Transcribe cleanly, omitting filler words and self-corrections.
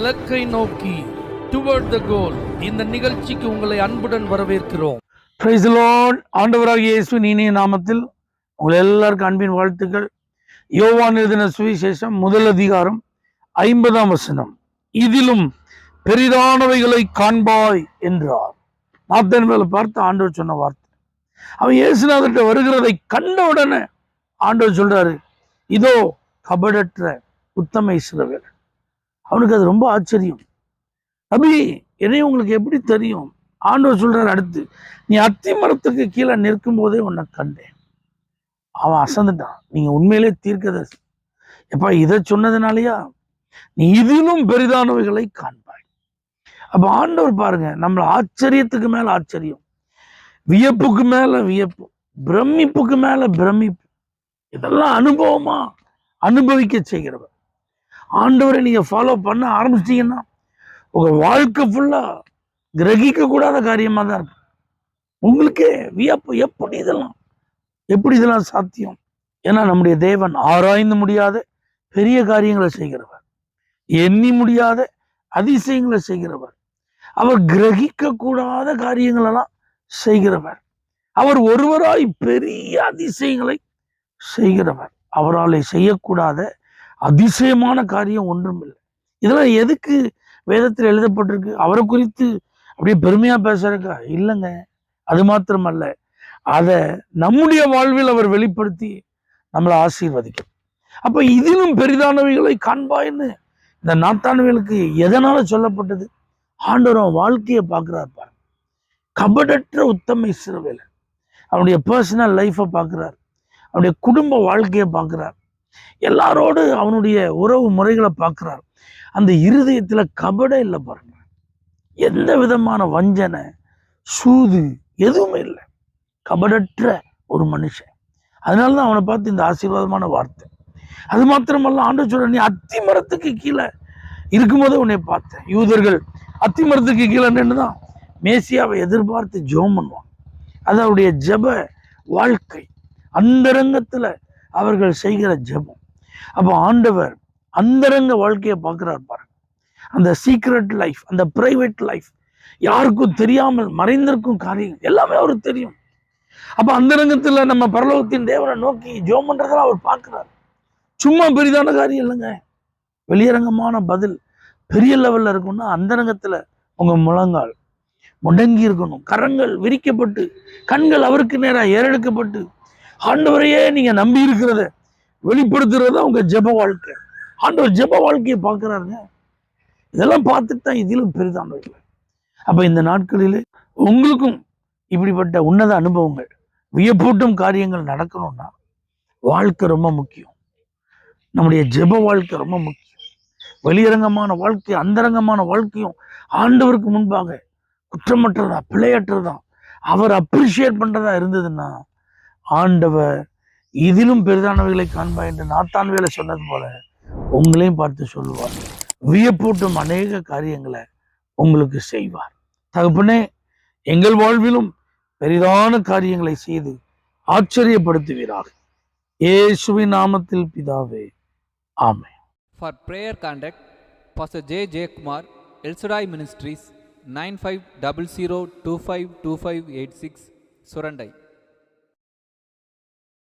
இலக்கை நோக்கி டுவர்ட் த கோல் இந்த நிகழ்ச்சிக்கு உங்களை அன்புடன் வரவேற்கிறோம். Praise the Lord. ஆண்டவராகிய இயேசுவின் இனிய நாமத்தில் உங்கள் எல்லாருக்கும் அன்பின் வாழ்த்துக்கள். யோவான் எழுதின சுவிசேஷம் 1 அதிகாரம் 50ஆம் வசனம். இதிலும் பெரிதானவைகளை காண்பாய் என்றார். நாத்தான்வேலை பார்த்து ஆண்டவர் சொன்ன வார்த்தை. அவன் இயேசுநாதர்கிட்ட வருகிறதை கண்ட உடனே ஆண்டவர் சொல்றாரு, இதோ கபடற்ற உத்தம இஸ்ரவேல். அவனுக்கு அது ரொம்ப ஆச்சரியம். நபி, என்னையும் உங்களுக்கு எப்படி தெரியும்? ஆண்டவர் சொல்றாரு அடுத்து, நீ அத்தி மரத்துக்கு கீழே நிற்கும் போதே உன்னை கண்டேன். அவன் அசந்துட்டான். நீங்க உண்மையிலே தீர்க்கதரிசி. எப்பா, இதை சொன்னதுனாலயா? நீ இதிலும் பெரிதானவைகளை காண்பாய். அப்ப ஆண்டவர் பாருங்க, நம்மள ஆச்சரியத்துக்கு மேல ஆச்சரியம், வியப்புக்கு மேல வியப்பு, பிரமிப்புக்கு மேல பிரமிப்பு, இதெல்லாம் அனுபவமா அனுபவிக்க செய்கிறவர். ஆண்டவரை நீங்க ஃபாலோ பண்ண ஆரம்பிச்சிட்டீங்கன்னா உங்க வாழ்க்கை ஃபுல்லா கிரகிக்க கூடாத காரியமா தான் இருக்கு. உங்களுக்கே வியப்பு, எப்படி இதெல்லாம் சாத்தியம்? ஏன்னா நம்முடைய தேவன் ஆராய்ந்து முடியாத பெரிய காரியங்களை செய்கிறவர், எண்ணி முடியாத அதிசயங்களை செய்கிறவர், அவர் கிரகிக்க கூடாத காரியங்களெல்லாம் செய்கிறவர், அவர் ஒருவராய் பெரிய அதிசயங்களை செய்கிறவர். அவரால் செய்யக்கூடாத அதிசயமான காரியம் ஒன்றும் இல்லை. இதெல்லாம் எதுக்கு வேதத்தில் எழுதப்பட்டிருக்கு? அவரை குறித்து அப்படியே பெருமையா பேசுறக்கா? இல்லைங்க. அது மாத்திரமல்ல, அதை நம்முடைய வாழ்வில் அவர் வெளிப்படுத்தி நம்மளை ஆசீர்வதிக்கும். அப்ப இதிலும் பெரிதானவைகளை காண்பாயின்னு இந்த நாத்தான்வேலுக்கு எதனால சொல்லப்பட்டது? ஆண்டவர் வாழ்க்கையை பார்க்கிறார் பாருங்க. கபடற்ற உத்தம இஸ்ரவேல். அவனுடைய பர்சனல் லைஃப்பை பார்க்கிறார், அவனுடைய குடும்ப வாழ்க்கையை பார்க்கிறார், எல்லாரோடு அவனுடைய உறவு முறைகளை பார்க்கிறார். அந்த இருதயத்துல கபடம் இல்லை பாருங்க. எந்த விதமான வஞ்சனை, சூது எதுவுமே இல்லை. கபடற்ற ஒரு மனுஷன். அதனாலதான் அவனை பார்த்து இந்த ஆசீர்வாதமான வார்த்தை. அது மாத்திரமல்ல, ஆண்டவர் சொல்ற, நீ அத்தி மரத்துக்கு கீழே இருக்கும்போதே உன்னை பார்த்தேன். யூதர்கள் அத்தி மரத்துக்கு கீழே நின்றுதான் மேசியாவை எதிர்பார்த்து ஜெபம் பண்ணுவாங்க. அது அவருடைய ஜெப வாழ்க்கை, அந்தரங்கத்துல அவர்கள் செய்கிற ஜெபம். அப்போ ஆண்டவர் அந்தரங்க வாழ்க்கையை பார்க்கிறார் பாருங்க. அந்த சீக்ரெட் லைஃப், அந்த பிரைவேட் லைஃப், யாருக்கும் தெரியாமல் மறைந்திருக்கும் காரியங்கள் எல்லாமே அவருக்கு தெரியும். அப்ப அந்தரங்கத்துல நம்ம பரலோகத்தின் தேவனை நோக்கி ஜெபம் பண்றதெல்லாம் அவர் பார்க்கிறார். சும்மா பெரிதான காரியம் இல்லைங்க. வெளியரங்கமான பதில் பெரிய லெவல்ல இருக்கும்னா அந்தரங்கத்துல உங்க முழங்கால் முடங்கி இருக்கணும், கரங்கள் விரிக்கப்பட்டு, கண்கள் அவருக்கு நேராக ஏறெடுக்கப்பட்டு, ஆண்டவரையே நீங்க நம்பி இருக்கிறத வெளிப்படுத்துறதா உங்க ஜெப வாழ்க்கை. ஆண்டவர் ஜெப வாழ்க்கையை பார்க்கிறாருங்க. இதெல்லாம் பார்த்துட்டு தான் இதிலும் பெரிதானவர்கள். அப்ப இந்த நாட்களிலே உங்களுக்கும் இப்படிப்பட்ட உன்னத அனுபவங்கள், வியப்பூட்டும் காரியங்கள் நடக்கணும்னா வாழ்க்கை ரொம்ப முக்கியம். நம்முடைய ஜெப வாழ்க்கை ரொம்ப முக்கியம். வெளியரங்கமான வாழ்க்கை, அந்தரங்கமான வாழ்க்கையும் ஆண்டவருக்கு முன்பாக குற்றமற்றதா, பிழையற்றதா, அவர் அப்ரிஷியேட் பண்றதா இருந்ததுன்னா ஆண்டவர் இதிலும் பெரிதானவைகளை காண்பா என்று நாத்தான்வேலை சொன்னது போல உங்களையும் பார்த்து சொல்லுவார். வியப்பூட்டும் அநேக காரியங்களை உங்களுக்கு செய்வார். தகப்பனே, எங்கள் வாழ்விலும் பெரிதான காரியங்களை செய்து ஆச்சரியப்படுத்துவீராக. இயேசுவின் நாமத்தில் பிதாவே, ஆமென். For prayer contact, Pastor J. J. Kumar, El Shaddai Ministries, 9500252586, Surandai.